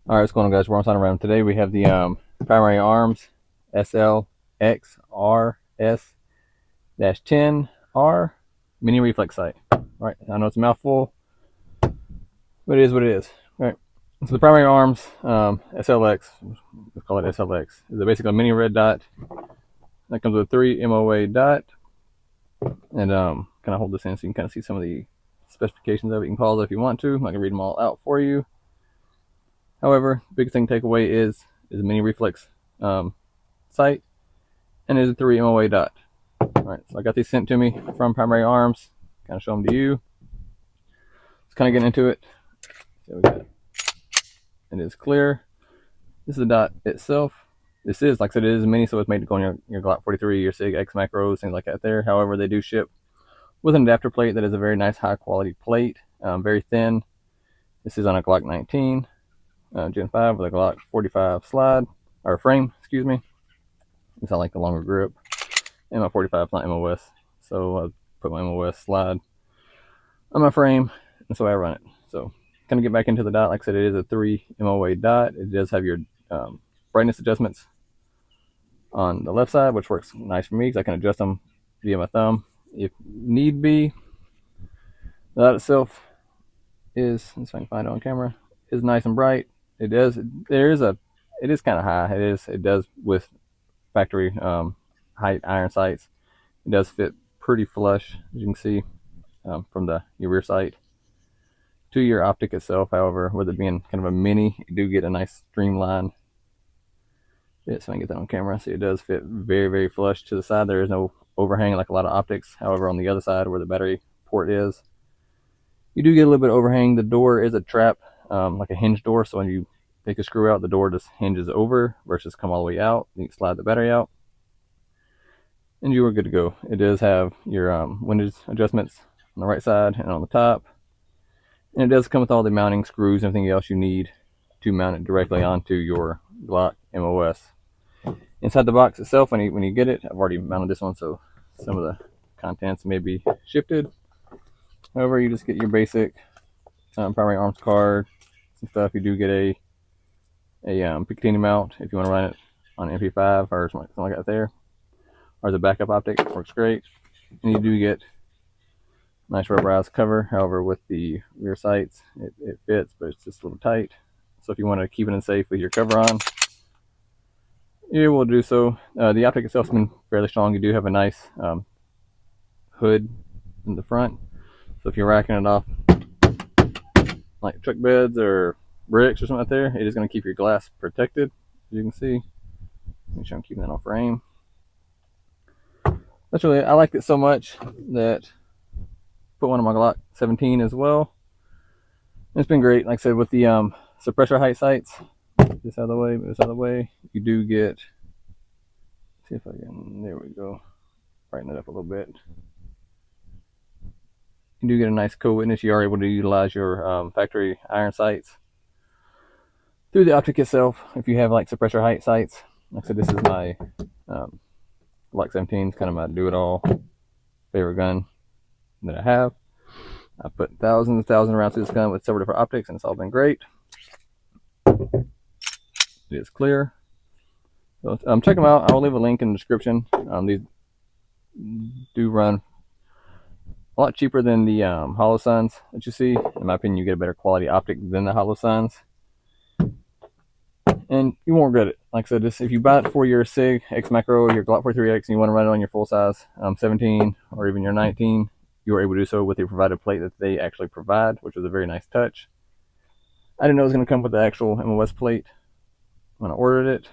Alright, what's going on, guys? We're on Sign Around. Today we have the Primary Arms SLx RS-10A mini reflex sight. Right, I know it's a mouthful, but it is what it is. Right, so the Primary Arms SLx, let's call it SLx, is basically a mini red dot that comes with a 3 MOA dot. And kind of hold this in so you can kind of see some of the specifications of it. You can pause it if you want to. I can read them all out for you. However, the biggest thing to take away is a mini reflex sight, and is a 3 MOA dot. Alright, so I got these sent to me from Primary Arms. Kind of show them to you. Let's kind of get into it. So we got, it is clear. This is the dot itself. This is, like I said, it is a mini, so it's made to go on your Glock 43, your SIG X macros, things like that there. However, they do ship with an adapter plate that is a very nice, high quality plate, very thin. This is on a Glock 19. Gen 5 with a Glock 45 slide, or frame, excuse me. It's not like the longer grip. And my 45 is not MOS, so I put my MOS slide on my frame, and so I run it. So, kind of get back into the dot. Like I said, it is a 3 MOA dot. It does have your brightness adjustments on the left side, which works nice for me because I can adjust them via my thumb if need be. The dot itself is, let's see if I can find it on camera, is nice and bright. It is kind of high. It does with factory height iron sights. It does fit pretty flush, as you can see from your rear sight to your optic itself. However, with it being kind of a mini, you do get a nice streamline. Yeah, so I can get that on camera. See, it does fit very, very flush to the side. There is no overhang like a lot of optics. However, on the other side where the battery port is, you do get a little bit of overhang. The door is a trap, like a hinge door, so when you take a screw out, the door just hinges over versus come all the way out. You can slide the battery out, and you are good to go. It does have your windows adjustments on the right side and on the top, and it does come with all the mounting screws and everything else you need to mount it directly onto your Glock MOS. Inside the box itself, when you get it, I've already mounted this one, so some of the contents may be shifted. However, you just get your basic Primary Arms card and stuff. You do get a Picatinny mount if you want to run it on an MP5 or something like that there, or the backup optic. Works great. And you do get a nice rubberized cover. However, with the rear sights, it fits, but it's just a little tight. So if you want to keep it in safe with your cover on, you will do so. The optic itself has been fairly strong. You do have a nice hood in the front, so if you're racking it off like truck beds or bricks or something out there, it is going to keep your glass protected, as you can see. Make sure I'm keeping that on frame. That's really it. I liked it so much that I put one on my Glock 17 as well. It's been great. Like I said, with the suppressor height sights, this out of the way, this out of the way, you do get, see if I can, there we go, brighten it up a little bit. You do get a nice co-witness. You are able to utilize your factory iron sights through the optic itself if you have like suppressor height sights. Like I said, this is my Glock 17. It's kind of my do-it-all favorite gun that I have. I put thousands of rounds through this gun with several different optics, and it's all been great. It is clear. So check them out. I'll leave a link in the description. These do run a lot cheaper than the hollow suns that you see. In my opinion, you get a better quality optic than the hollow suns, and you won't regret it. Like I said, if you buy it for your SIG X macro, your Glock 43X, and you want to run it on your full size 17 or even your 19, you are able to do so with the provided plate that they actually provide, which was a very nice touch. I didn't know it was going to come with the actual MOS plate when I ordered it,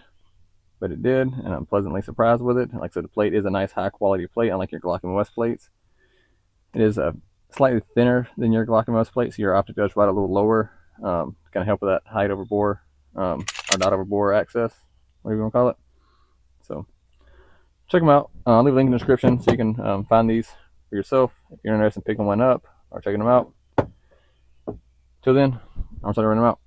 but it did, and I'm pleasantly surprised with it. Like I said, the plate is a nice high quality plate, unlike your Glock MOS plates. It is slightly thinner than your Glock MOS plate, so your optic does ride a little lower, to kind of help with that height over bore, or dot over bore access, whatever you want to call it. So check them out. I'll leave a link in the description so you can find these for yourself if you're interested in picking one up or checking them out. Till then, I'm starting to run them out.